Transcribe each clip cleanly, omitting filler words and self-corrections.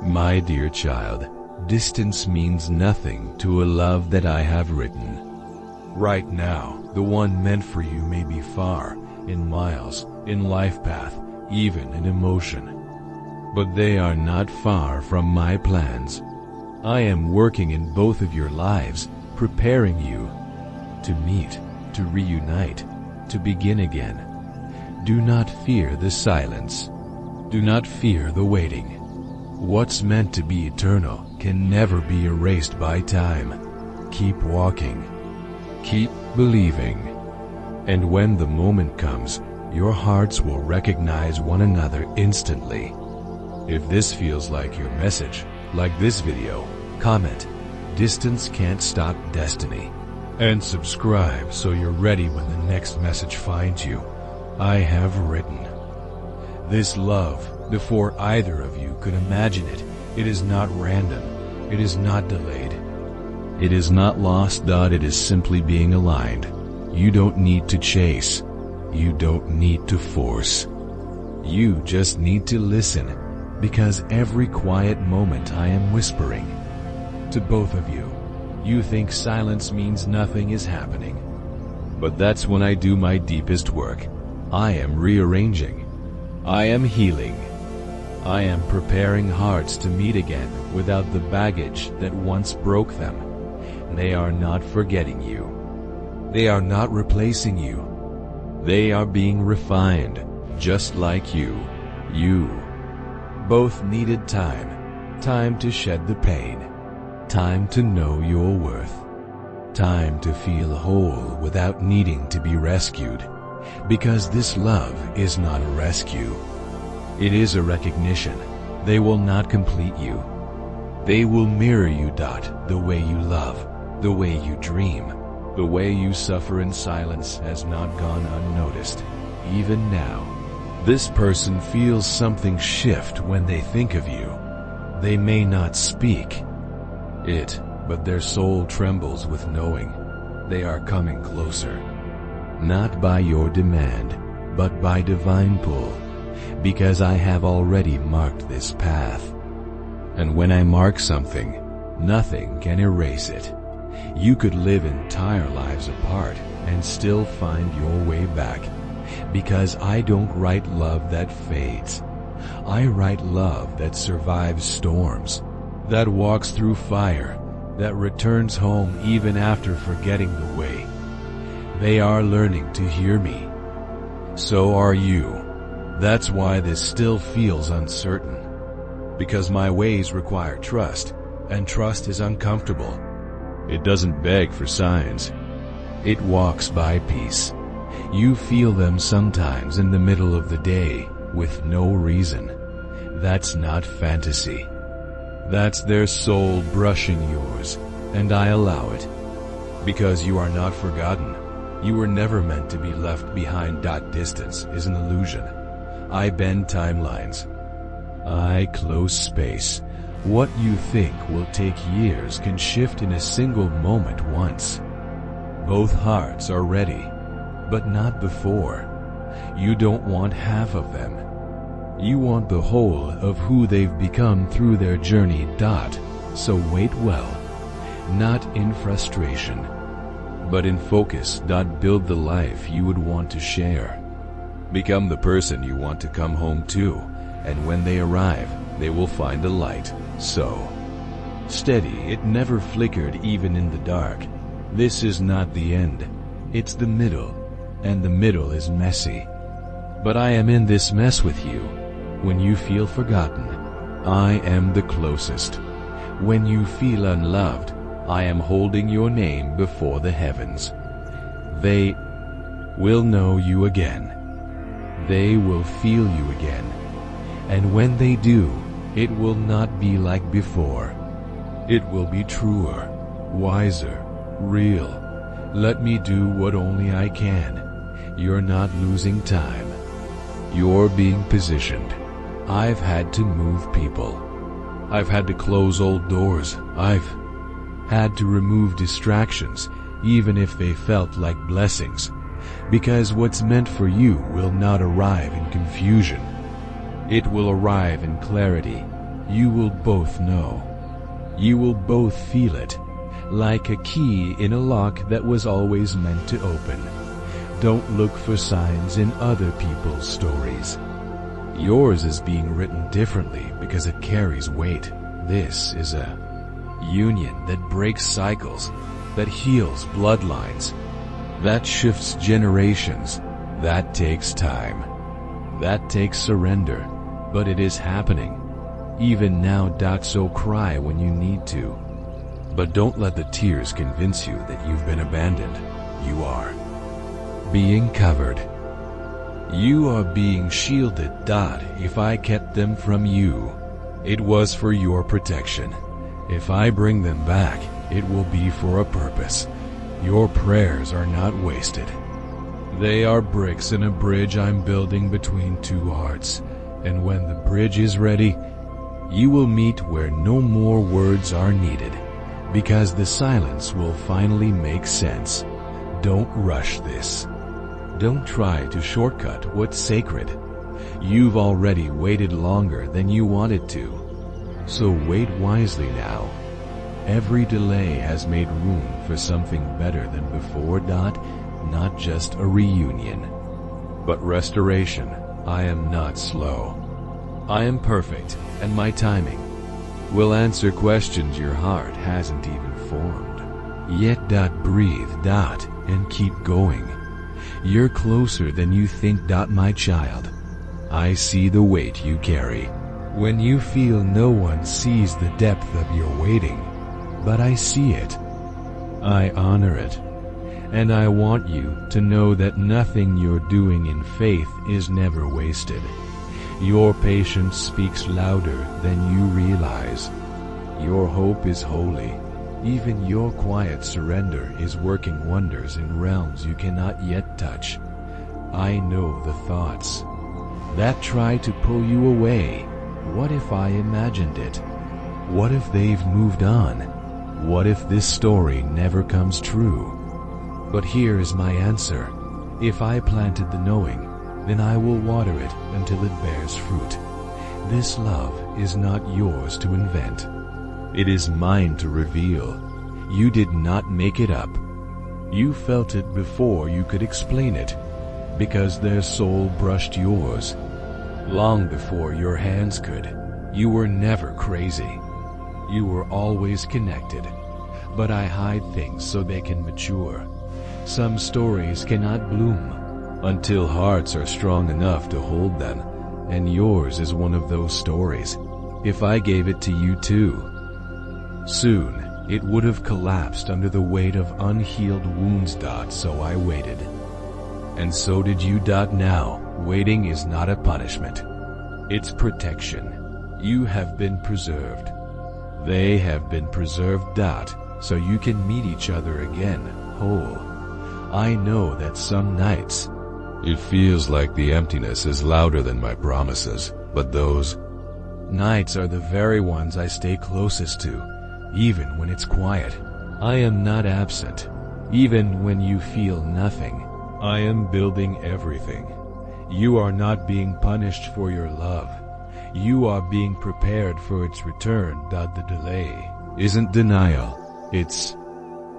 My dear child, distance means nothing to a love that I have written. Right now, the one meant for you may be far, in miles, in life path, even in emotion. But they are not far from my plans. I am working in both of your lives, preparing you to meet, to reunite, to begin again. Do not fear the silence. Do not fear the waiting. What's meant to be eternal can never be erased by time. Keep walking. Keep believing. And when the moment comes, your hearts will recognize one another instantly. If this feels like your message, like this video, comment, "Distance can't stop destiny," and subscribe so you're ready when the next message finds you. I have written. This love, before either of you could imagine it, it is not random, it is not delayed. It is not lost. It is simply being aligned. You don't need to chase. You don't need to force. You just need to listen, because every quiet moment I am whispering to both of you. You think silence means nothing is happening. But that's when I do my deepest work. I am rearranging. I am healing. I am preparing hearts to meet again without the baggage that once broke them. They are not forgetting you. They are not replacing you. They are being refined, just like you. You both needed time. Time to shed the pain. Time to know your worth. Time to feel whole without needing to be rescued. Because this love is not a rescue. It is a recognition. They will not complete you. They will mirror you. The way you love, the way you dream, the way you suffer in silence has not gone unnoticed. Even now, this person feels something shift when they think of you. They may not speak it, but their soul trembles with knowing they are coming closer. Not by your demand, but by divine pull, because I have already marked this path. And when I mark something, nothing can erase it. You could live entire lives apart and still find your way back, because I don't write love that fades. I write love that survives storms, that walks through fire, that returns home even after forgetting the way. They are learning to hear me. So are you. That's why this still feels uncertain. Because my ways require trust, and trust is uncomfortable. It doesn't beg for signs. It walks by peace. You feel them sometimes in the middle of the day, with no reason. That's not fantasy. That's their soul brushing yours, and I allow it. Because you are not forgotten. You were never meant to be left behind. Distance is an illusion. I bend timelines. I close space. What you think will take years can shift in a single moment once. Both hearts are ready, but not before. You don't want half of them. You want the whole of who they've become through their journey. So wait well, not in frustration, but in focus. Build the life you would want to share. Become the person you want to come home to, and when they arrive, they will find a light. So steady, it never flickered even in the dark. This is not the end. It's the middle, and the middle is messy. But I am in this mess with you. When you feel forgotten, I am the closest. When you feel unloved, I am holding your name before the heavens. They will know you again. They will feel you again. And when they do, it will not be like before. It will be truer, wiser, real. Let me do what only I can. You're not losing time. You're being positioned. I've had to move people. I've had to close old doors. I've had to remove distractions, even if they felt like blessings. Because what's meant for you will not arrive in confusion. It will arrive in clarity. you will both know. You will both feel it, like a key in a lock that was always meant to open. Don't look for signs in other people's stories. Yours is being written differently because it carries weight. This is a union that breaks cycles, that heals bloodlines, that shifts generations. That takes time. That takes surrender. But it is happening. Even now. So cry when you need to. But don't let the tears convince you that you've been abandoned. You are being covered. You are being shielded. If I kept them from you, it was for your protection. If I bring them back, it will be for a purpose. Your prayers are not wasted. They are bricks in a bridge I'm building between two hearts. And when the bridge is ready, you will meet where no more words are needed, because the silence will finally make sense. Don't rush this. Don't try to shortcut what's sacred. You've already waited longer than you wanted to. So wait wisely now. Every delay has made room for something better than before. Not just a reunion, but restoration. I am not slow. I am perfect, and my timing will answer questions your heart hasn't even formed yet. Breathe. And keep going. You're closer than you think. My child, I see the weight you carry. When you feel no one sees the depth of your waiting, but I see it. I honor it. And I want you to know that nothing you're doing in faith is never wasted. Your patience speaks louder than you realize. Your hope is holy. Even your quiet surrender is working wonders in realms you cannot yet touch. I know the thoughts that try to pull you away. What if I imagined it? What if they've moved on? What if this story never comes true? But here is my answer. If I planted the knowing, then I will water it until it bears fruit. This love is not yours to invent. It is mine to reveal. You did not make it up. You felt it before you could explain it, because their soul brushed yours long before your hands could. You were never crazy. You were always connected. But I hide things so they can mature. Some stories cannot bloom until hearts are strong enough to hold them, and yours is one of those stories. If I gave it to you too soon, it would have collapsed under the weight of unhealed wounds. So I waited. And so did you. Now, waiting is not a punishment. It's protection. You have been preserved. They have been preserved. So you can meet each other again, whole. I know that some nights it feels like the emptiness is louder than my promises, but those nights are the very ones I stay closest to, even when it's quiet. I am not absent. Even when you feel nothing, I am building everything. You are not being punished for your love. You are being prepared for its return. The delay isn't denial. It's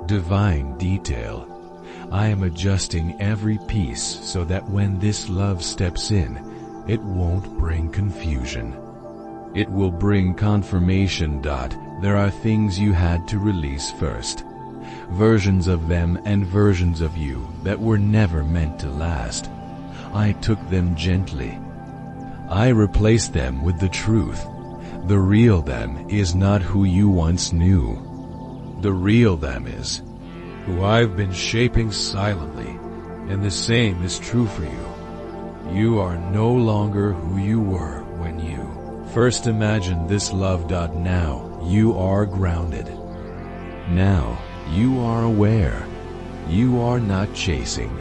divine detail. I am adjusting every piece so that when this love steps in, it won't bring confusion. It will bring confirmation. There are things you had to release first. Versions of them and versions of you that were never meant to last. I took them gently. I replaced them with the truth. The real them is not who you once knew. The real them is who I've been shaping silently, and the same is true for you. You are no longer who you were when you first imagined this love. Now, you are grounded. Now, you are aware. You are not chasing.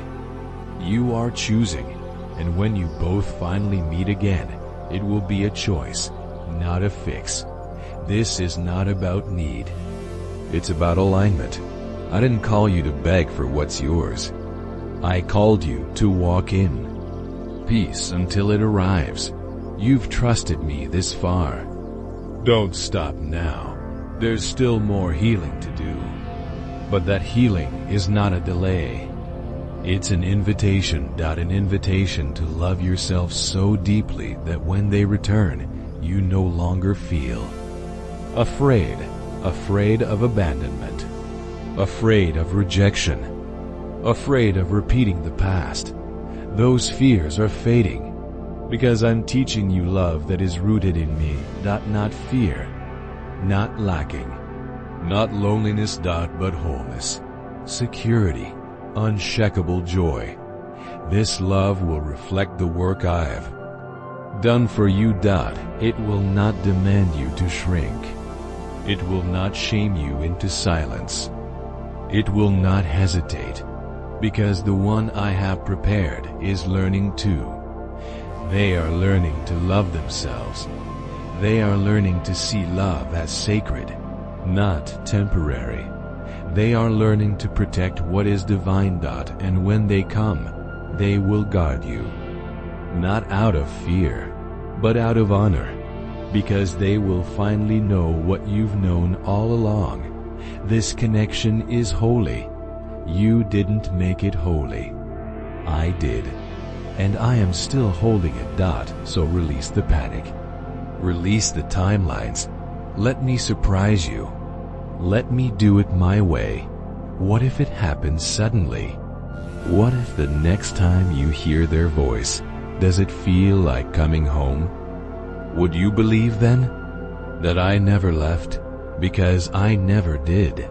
You are choosing. And when you both finally meet again, it will be a choice, not a fix. This is not about need. It's about alignment. I didn't call you to beg for what's yours. I called you to walk in peace until it arrives. You've trusted me this far. Don't stop now. There's still more healing to do. But that healing is not a delay. It's an invitation. An invitation to love yourself so deeply that when they return, you no longer feel afraid of abandonment, afraid of rejection, afraid of repeating the past. Those fears are fading, because I'm teaching you love that is rooted in me. Not fear, not lacking, not loneliness. But wholeness, security, unshakable joy. This love will reflect the work I've done for you. It will not demand you to shrink. It will not shame you into silence. It will not hesitate, because the one I have prepared is learning too. They are learning to love themselves. They are learning to see love as sacred, not temporary. They are learning to protect what is divine. And when they come, they will guard you, not out of fear, but out of honor, because they will finally know what you've known all along. This connection is holy. You didn't make it holy. I did. And I am still holding it. So release the panic. Release the timelines. Let me surprise you. Let me do it my way. What if it happens suddenly? What if the next time you hear their voice, does it feel like coming home? Would you believe then that I never left? Because I never did.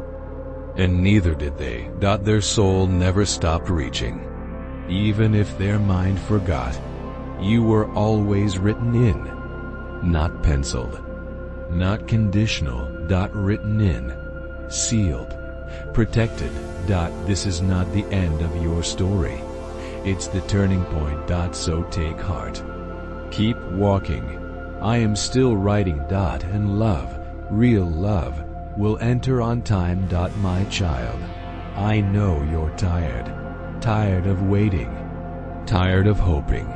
And neither did they. Their soul never stopped reaching. Even if their mind forgot, you were always written in, not penciled, not conditional. Written in, sealed, protected. This is not the end of your story. It's the turning point. So take heart. Keep walking. I am still writing. And love, real love, will enter on time. My child, I know you're tired. Tired of waiting. Tired of hoping.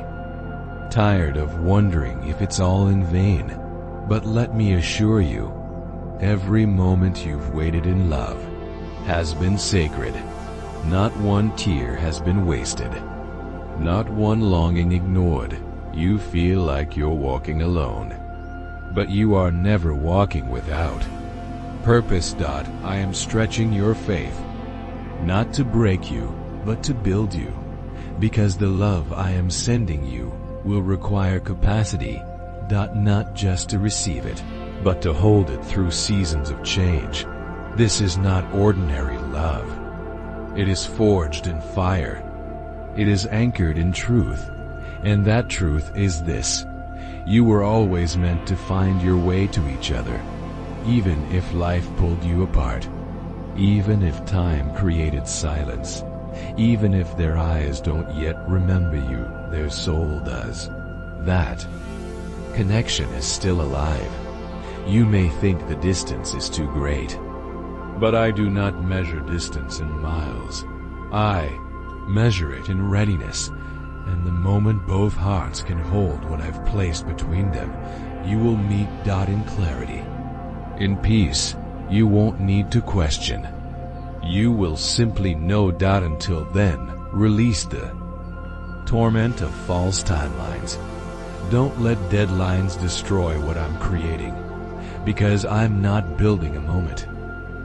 Tired of wondering if it's all in vain. But let me assure you, every moment you've waited in love has been sacred. Not one tear has been wasted. Not one longing ignored. You feel like you're walking alone, but you are never walking without purpose. I am stretching your faith, not to break you, but to build you, because the love I am sending you will require capacity. Not just to receive it, but to hold it through seasons of change. This is not ordinary love. It is forged in fire. It is anchored in truth. And that truth is this: you were always meant to find your way to each other, even if life pulled you apart, even if time created silence, even if their eyes don't yet remember you, their soul does. That connection is still alive. You may think the distance is too great, but I do not measure distance in miles. I measure it in readiness, and the moment both hearts can hold what I've placed between them, you will meet. In clarity, in peace. You won't need to question. You will simply know. Until then, release the torment of false timelines. Don't let deadlines destroy what I'm creating, because I'm not building a moment.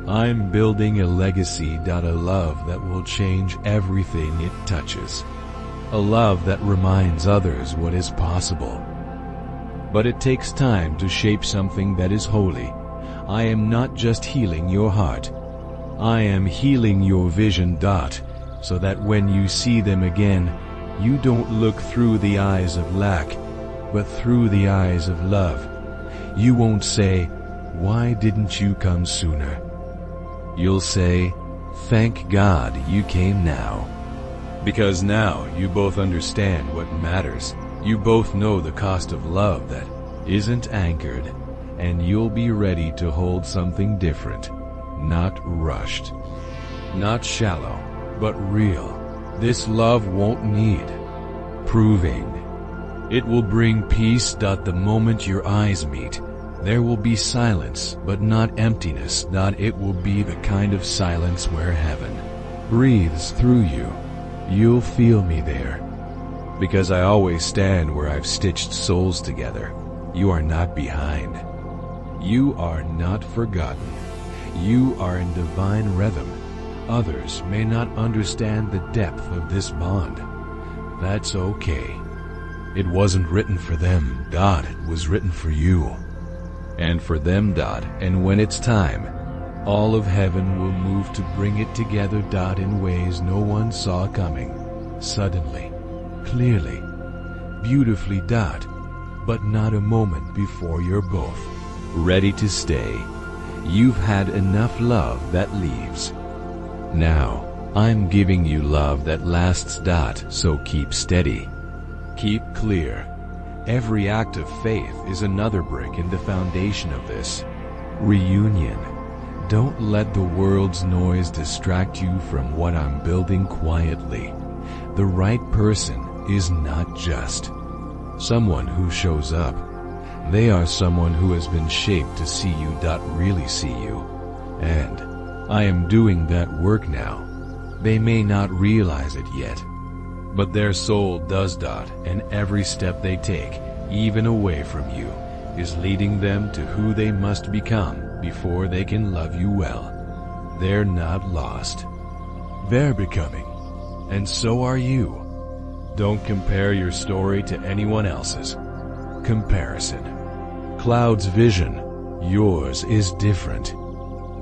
I'm building a legacy. A love that will change everything it touches. A love that reminds others what is possible. But it takes time to shape something that is holy. I am not just healing your heart. I am healing your vision. So that when you see them again, you don't look through the eyes of lack, but through the eyes of love. You won't say, "Why didn't you come sooner?" You'll say, "Thank God you came now." Because now you both understand what matters. You both know the cost of love that isn't anchored, and you'll be ready to hold something different, not rushed, not shallow, but real. This love won't need proving. It will bring peace. The moment your eyes meet, There will be silence, but not emptiness. It will be the kind of silence where heaven breathes through you. You'll feel me there, because I always stand where I've stitched souls together. You are not behind. You are not forgotten. You are in divine rhythm. Others may not understand the depth of this bond. That's okay. It wasn't written for them. It was written for you. And for them. And when it's time, all of heaven will move to bring it together. In ways no one saw coming. Suddenly, clearly, beautifully. But not a moment before you're both ready to stay. You've had enough love that leaves. Now, I'm giving you love that lasts. So keep steady. Keep clear. Every act of faith is another brick in the foundation of this reunion. Don't let the world's noise distract you from what I'm building quietly. The right person is not just someone who shows up. They are someone who has been shaped to see you. Really see you. And I am doing that work now. They may not realize it yet, but their soul does. And every step they take, even away from you, is leading them to who they must become before they can love you well. They're not lost. They're becoming. And so are you. Don't compare your story to anyone else's. Comparison clouds vision. Yours is different,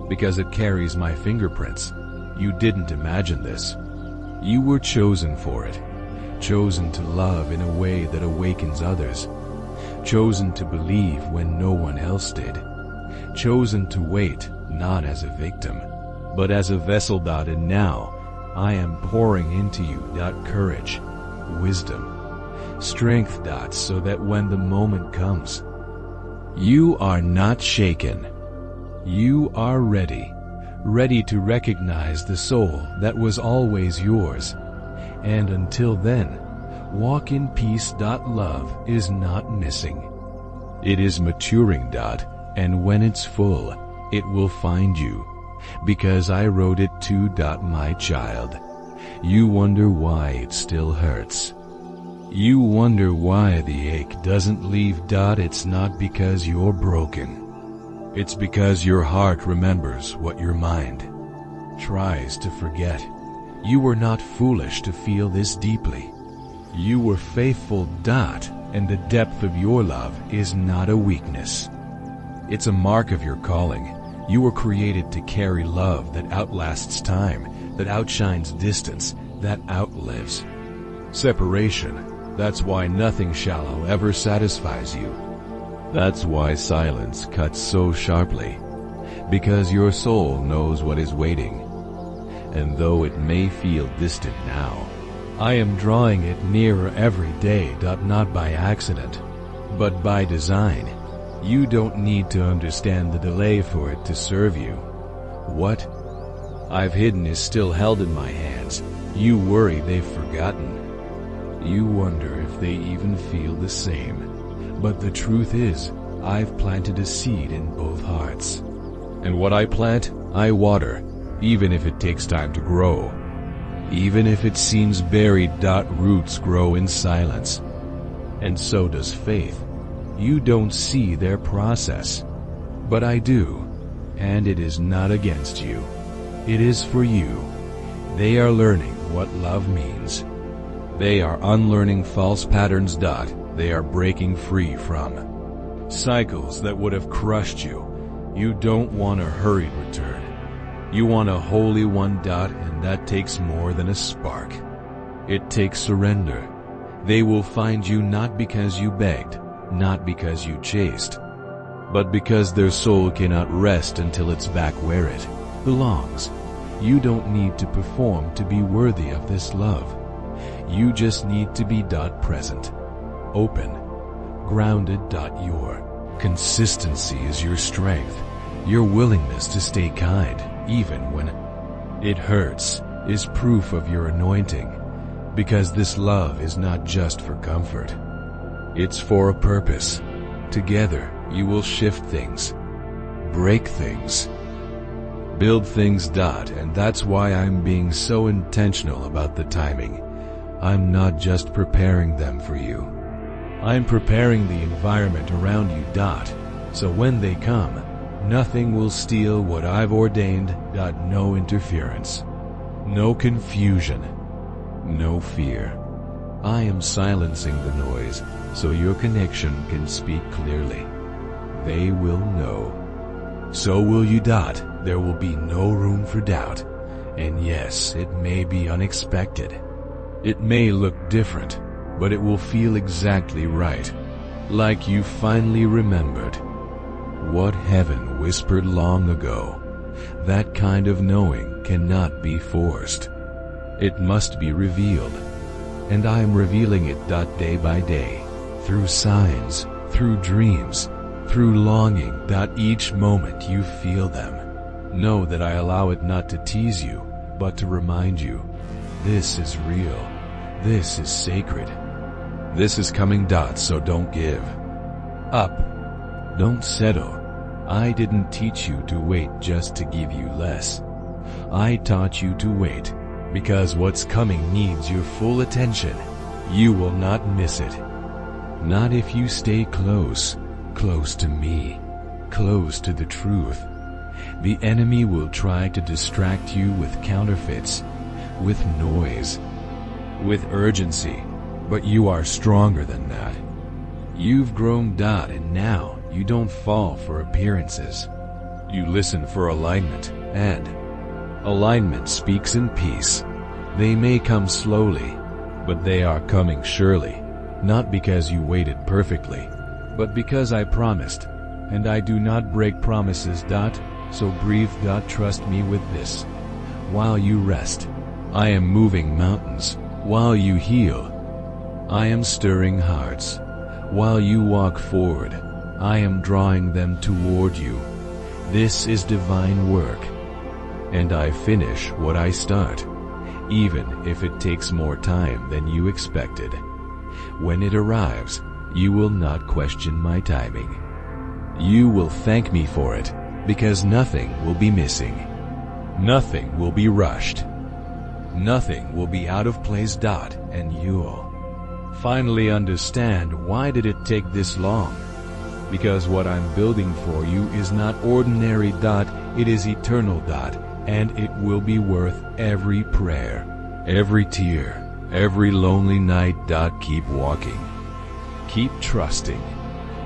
because it carries my fingerprints. You didn't imagine this. You were chosen for it. Chosen to love in a way that awakens others. Chosen to believe when no one else did. Chosen to wait, not as a victim, but as a vessel. And now, I am pouring into you. Courage, wisdom, strength. So that when the moment comes, you are not shaken. You are ready. Ready to recognize the soul that was always yours. And until then, walk in peace. Love is not missing. It is maturing. And when it's full, it will find you. Because I wrote it too. My child. You wonder why it still hurts. You wonder why the ache doesn't leave. It's not because you're broken. It's because your heart remembers what your mind tries to forget. You were not foolish to feel this deeply. You were faithful. And the depth of your love is not a weakness. It's a mark of your calling. You were created to carry love that outlasts time, that outshines distance, that outlives separation. That's why nothing shallow ever satisfies you. That's why silence cuts so sharply. Because your soul knows what is waiting. And though it may feel distant now, I am drawing it nearer every day. Not by accident, but by design. You don't need to understand the delay for it to serve you. What I've hidden is still held in my hands. You worry they've forgotten. You wonder if they even feel the same. But the truth is, I've planted a seed in both hearts. And what I plant, I water, even if it takes time to grow. Even if it seems buried. Roots grow in silence. And so does faith. You don't see their process. But I do. And it is not against you. It is for you. They are learning what love means. They are unlearning false patterns. They are breaking free from cycles that would have crushed you. You don't want a hurried return. You want a holy one. And that takes more than a spark. It takes surrender. They will find you not because you begged, not because you chased, but because their soul cannot rest until it's back where it belongs. You don't need to perform to be worthy of this love. You just need to be present, open, grounded. Your consistency is your strength. Your willingness to stay kind, even when it hurts, is proof of your anointing. Because this love is not just for comfort. It's for a purpose. Together, You will shift things, break things, build things. And that's why I'm being so intentional about the timing. I'm not just preparing them for you. I'm preparing the environment around you. So when they come, nothing will steal what I've ordained. No interference, no confusion, no fear. I am silencing the noise so your connection can speak clearly. They will know. So will you. There will be no room for doubt. And yes, it may be unexpected. It may look different, but it will feel exactly right. Like you finally remembered what heaven whispered long ago. That kind of knowing cannot be forced. It must be revealed. And I am revealing it day by day, through signs, through dreams, through longing. Each moment you feel them, know that I allow it not to tease you, but to remind you, this is real, this is sacred, this is coming. So don't give up, don't settle. I didn't teach you to wait just to give you less. I taught you to wait, because what's coming needs your full attention. You will not miss it. Not if you stay close, close to me, close to the truth. The enemy will try to distract you with counterfeits, with noise, with urgency, but you are stronger than that. You've grown. And now you don't fall for appearances. You listen for alignment, and alignment speaks in peace. They may come slowly, but they are coming surely. Not because you waited perfectly, but because I promised, and I do not break promises. So breathe. Trust me with this. While you rest, I am moving mountains. While you heal, I am stirring hearts. While you walk forward, I am drawing them toward you. This is divine work, and I finish what I start, even if it takes more time than you expected. When it arrives, you will not question my timing. You will thank me for it, because nothing will be missing. Nothing will be rushed. Nothing will be out of place. And you'll finally understand why did it take this long. Because what I'm building for you is not ordinary. It is eternal. And it will be worth every prayer, every tear, every lonely night. Keep walking. Keep trusting.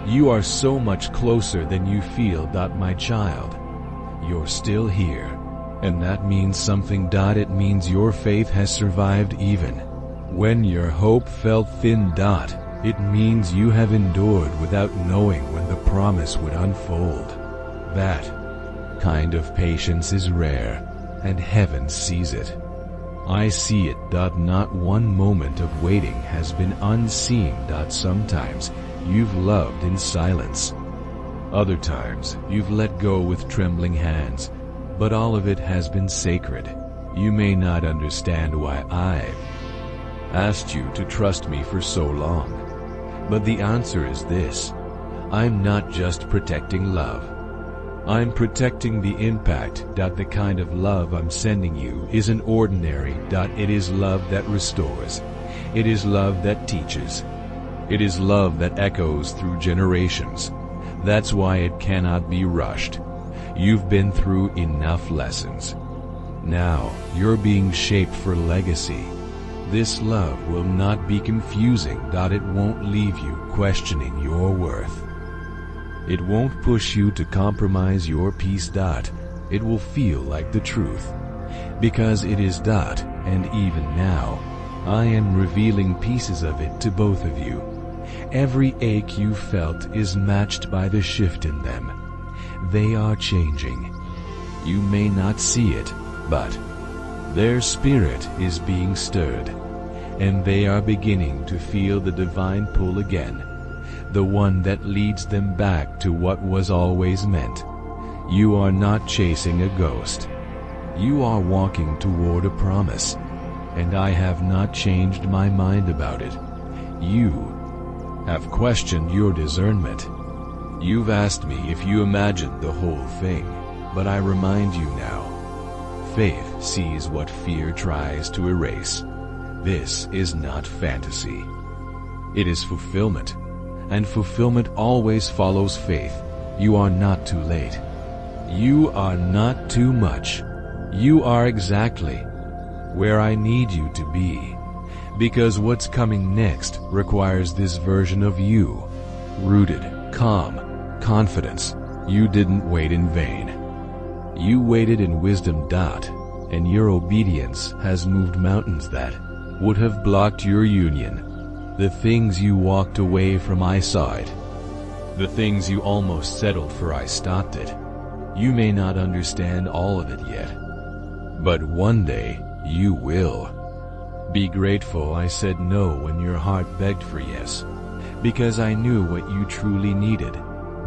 You are so much closer than you feel. My child, you're still here. And that means something. It means your faith has survived even when your hope felt thin. It means you have endured without knowing when the promise would unfold. That kind of patience is rare, and heaven sees it. I see it. Not one moment of waiting has been unseen. Sometimes you've loved in silence. Other times you've let go with trembling hands, but all of it has been sacred. You may not understand why I've asked you to trust me for so long, but the answer is this. I'm not just protecting love. I'm protecting the impact. The kind of love I'm sending you isn't ordinary. It is love that restores. It is love that teaches. It is love that echoes through generations. That's why it cannot be rushed. You've been through enough lessons. Now you're being shaped for legacy. This love will not be confusing. It won't leave you questioning your worth. It won't push you to compromise your peace. It will feel like the truth, because it is. And even now, I am revealing pieces of it to both of you. Every ache you felt is matched by the shift in them. They are changing. You may not see it, but their spirit is being stirred, and they are beginning to feel the divine pull again, the one that leads them back to what was always meant. You are not chasing a ghost. You are walking toward a promise, and I have not changed my mind about it. You have questioned your discernment. You've asked me if you imagined the whole thing, but I remind you now. Faith sees what fear tries to erase. This is not fantasy. It is fulfillment, and fulfillment always follows faith. You are not too late. You are not too much. You are exactly where I need you to be, because what's coming next requires this version of you. Rooted, calm, confidence. You didn't wait in vain. You waited in wisdom. And your obedience has moved mountains that would have blocked your union. The things you walked away from, I saw it. The things you almost settled for, I stopped it. You may not understand all of it yet, but one day you will. Be grateful I said no when your heart begged for yes, because I knew what you truly needed,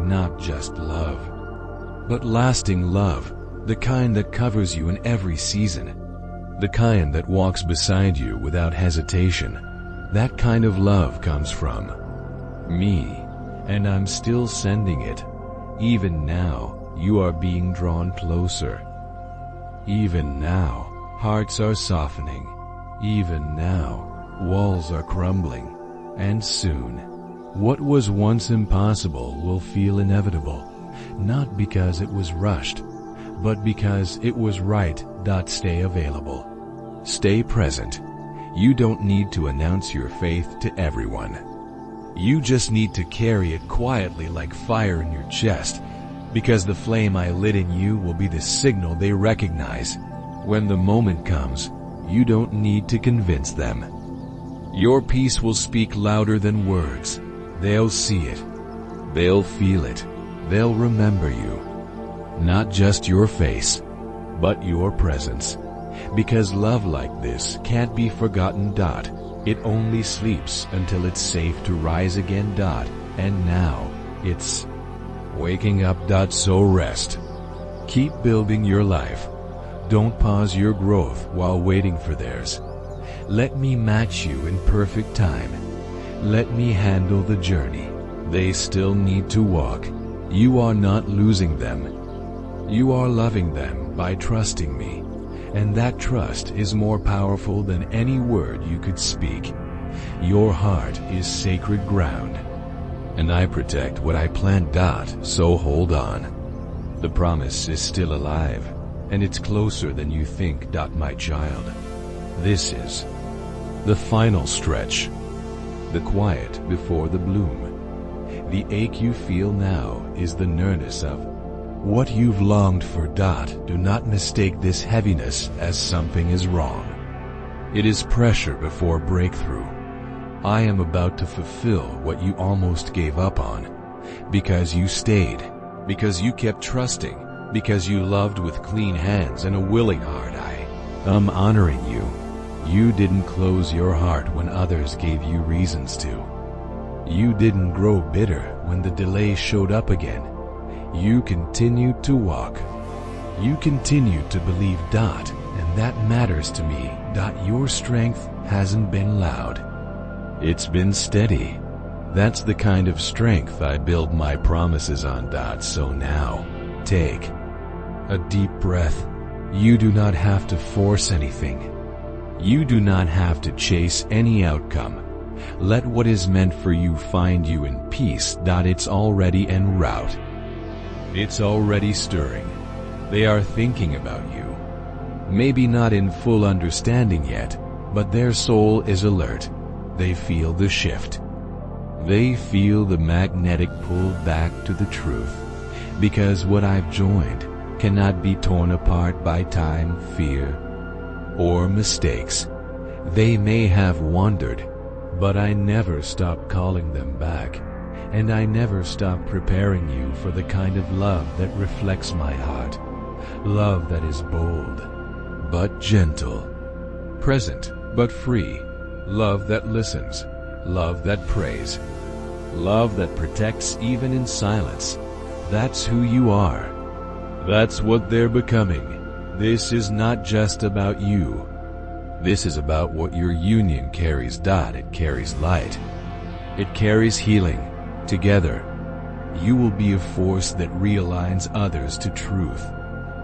not just love, but lasting love, the kind that covers you in every season, the kind that walks beside you without hesitation. That kind of love comes from me, and I'm still sending it. Even now, you are being drawn closer. Even now, hearts are softening. Even now, walls are crumbling. And soon, what was once impossible will feel inevitable, not because it was rushed, but because it was right. Stay available. Stay present. You don't need to announce your faith to everyone. You just need to carry it quietly like fire in your chest, because the flame I lit in you will be the signal they recognize. When the moment comes, you don't need to convince them. Your peace will speak louder than words. They'll see it. They'll feel it. They'll remember you. Not just your face, but your presence. Because love like this can't be forgotten. It only sleeps until it's safe to rise again. And now, it's waking up. So rest. Keep building your life. Don't pause your growth while waiting for theirs. Let me match you in perfect time. Let me handle the journey they still need to walk. You are not losing them. You are loving them by trusting me. And that trust is more powerful than any word you could speak. Your heart is sacred ground, and I protect what I plant. So hold on. The promise is still alive, and it's closer than you think. My child. This is the final stretch. The quiet before the bloom. The ache you feel now is the nearness of what you've longed for. Do not mistake this heaviness as something is wrong. It is pressure before breakthrough. I am about to fulfill what you almost gave up on. Because you stayed. Because you kept trusting. Because you loved with clean hands and a willing heart. I am honoring you. You didn't close your heart when others gave you reasons to. You didn't grow bitter when the delay showed up again. You continued to walk. You continued to believe. And that matters to me. Your strength hasn't been loud. It's been steady. That's the kind of strength I build my promises on. So now, take a deep breath. You do not have to force anything. You do not have to chase any outcome. Let what is meant for you find you in peace. It's already en route. It's already stirring. They are thinking about you. Maybe not in full understanding yet, but their soul is alert. They feel the shift. They feel the magnetic pull back to the truth. Because what I've joined cannot be torn apart by time, fear, or mistakes. They may have wandered, but I never stop calling them back. And I never stop preparing you for the kind of love that reflects my heart. Love that is bold, but gentle. Present, but free. Love that listens. Love that prays. Love that protects even in silence. That's who you are. That's what they're becoming. This is not just about you. This is about what your union carries. It carries light. It carries healing. Together, You will be a force that realigns others to truth.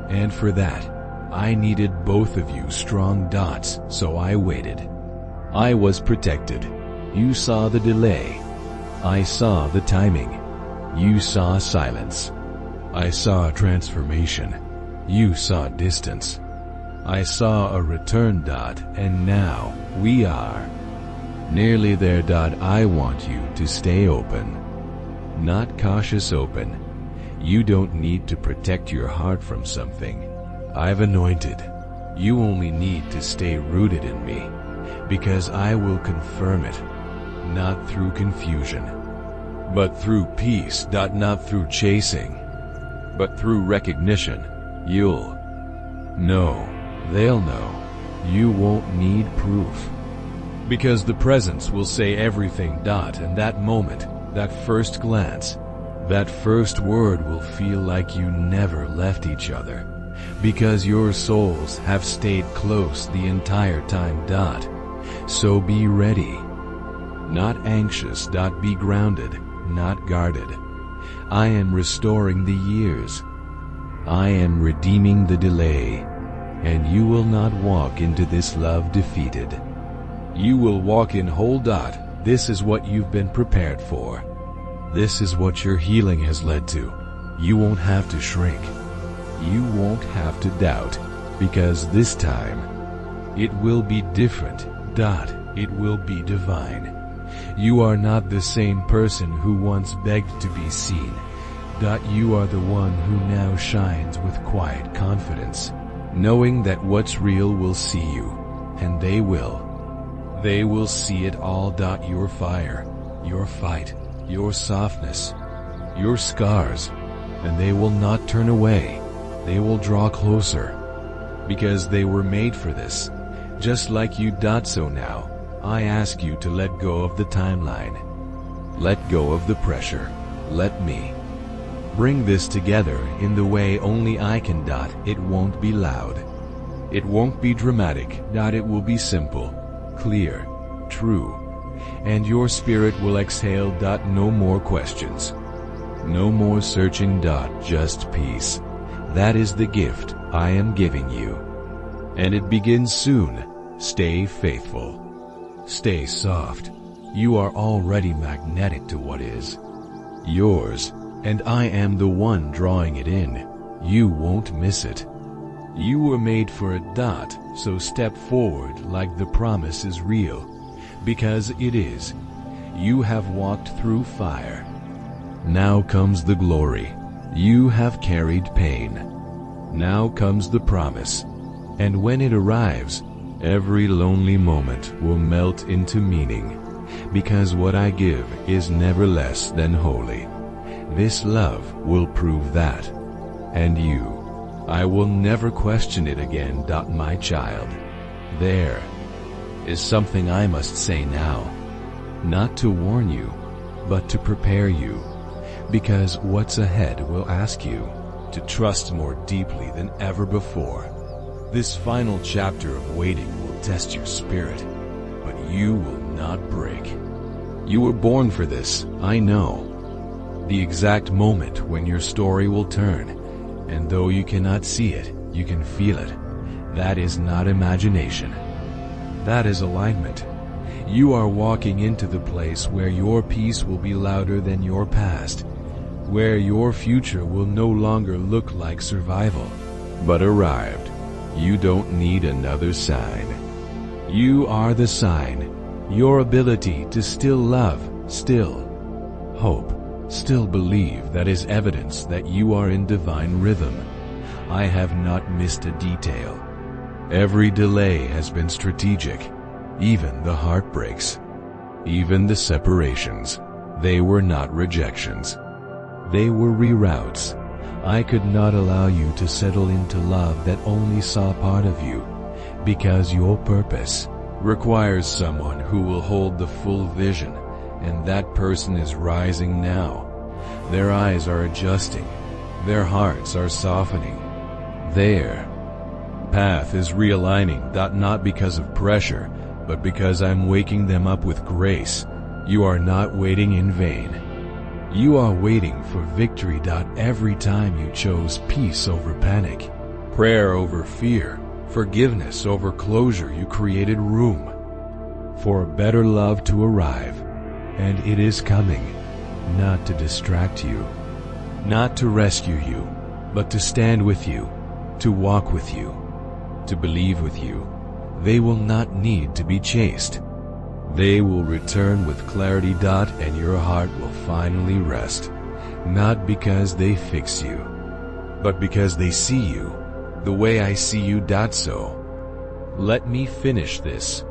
And for that, I needed both of you strong dots, so I waited. I was protected. You saw the delay. I saw the timing. You saw silence. I saw transformation. You saw distance. I saw a return dot, and now we are nearly there. I want you to stay open, not cautious open. You don't need to protect your heart from something I've anointed. You only need to stay rooted in me, because I will confirm it, not through confusion, but through peace. Not through chasing, but through recognition. You'll know. They'll know. You won't need proof, because the presence will say everything. And that moment, that first glance, that first word will feel like you never left each other, because your souls have stayed close the entire time. So be ready, not anxious. Be grounded, not guarded. I am restoring the years. I am redeeming the delay. And you will not walk into this love defeated. You will walk in whole. This is what you've been prepared for. This is what your healing has led to. You won't have to shrink. You won't have to doubt, because this time, it will be different. It will be divine. You are not the same person who once begged to be seen. You are the one who now shines with quiet confidence, knowing that what's real will see you, and they will. They will see it all. Your fire, your fight, your softness, your scars, and they will not turn away. They will draw closer, because they were made for this, just like you. So now, I ask you to let go of the timeline. Let go of the pressure. Let me bring this together in the way only I can. It won't be loud. It won't be dramatic. It will be simple, clear, true. And your spirit will exhale. No more questions. No more searching. Just peace. That is the gift I am giving you. And it begins soon. Stay faithful. Stay soft. You are already magnetic to what is yours. And I am the one drawing it in. You won't miss it. You were made for it. So step forward like the promise is real, because it is. You have walked through fire. Now comes the glory. You have carried pain. Now comes the promise. And when it arrives, every lonely moment will melt into meaning, because what I give is never less than holy. This love will prove that. And you, I will never question it again. My child, there is something I must say now, not to warn you, but to prepare you, because what's ahead will ask you to trust more deeply than ever before. This final chapter of waiting will test your spirit, but you will not break. You were born for this, I know. The exact moment when your story will turn, and though you cannot see it, you can feel it. That is not imagination. That is alignment. You are walking into the place where your peace will be louder than your past, where your future will no longer look like survival, but arrived. You don't need another sign. You are the sign. Your ability to still love, still hope, still believe, that is evidence that you are in divine rhythm. I have not missed a detail. Every delay has been strategic. Even the heartbreaks, even the separations, they were not rejections. They were reroutes. I could not allow you to settle into love that only saw part of you, because your purpose requires someone who will hold the full vision, and that person is rising now. Their eyes are adjusting. Their hearts are softening. Their path is realigning, not because of pressure, but because I'm waking them up with grace. You are not waiting in vain. You are waiting for victory. Every time you chose peace over panic, prayer over fear, forgiveness over closure, you created room for a better love to arrive. And it is coming, not to distract you, not to rescue you, but to stand with you, to walk with you, to believe with you. They will not need to be chased. They will return with clarity. And your heart will finally rest, not because they fix you, but because they see you the way I see you. So, let me finish this.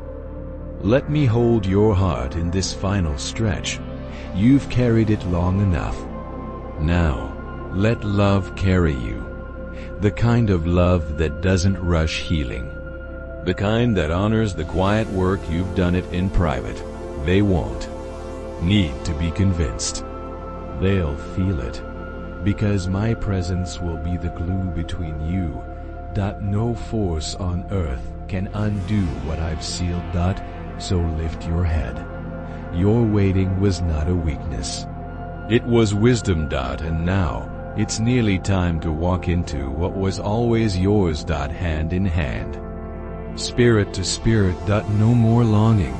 Let me hold your heart in this final stretch. You've carried it long enough. Now, let love carry you. The kind of love that doesn't rush healing. The kind that honors the quiet work you've done it in private. They won't need to be convinced. They'll feel it, because my presence will be the glue between you. No force on earth can undo what I've sealed. So lift your head. Your waiting was not a weakness. It was wisdom. And now, it's nearly time to walk into what was always yours. Hand in hand. Spirit to spirit. No more longing.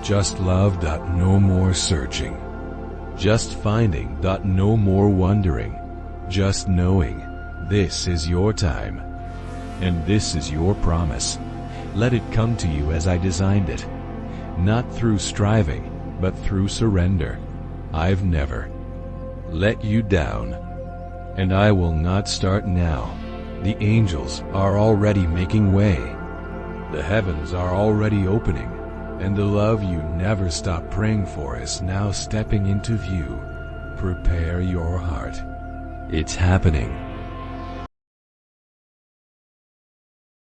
Just love. No more searching. Just finding. No more wondering. Just knowing. This is your time. And this is your promise. Let it come to you as I designed it. Not through striving, but through surrender. I've never let you down. And I will not start now. The angels are already making way. The heavens are already opening. And the love you never stopped praying for is now stepping into view. Prepare your heart. It's happening.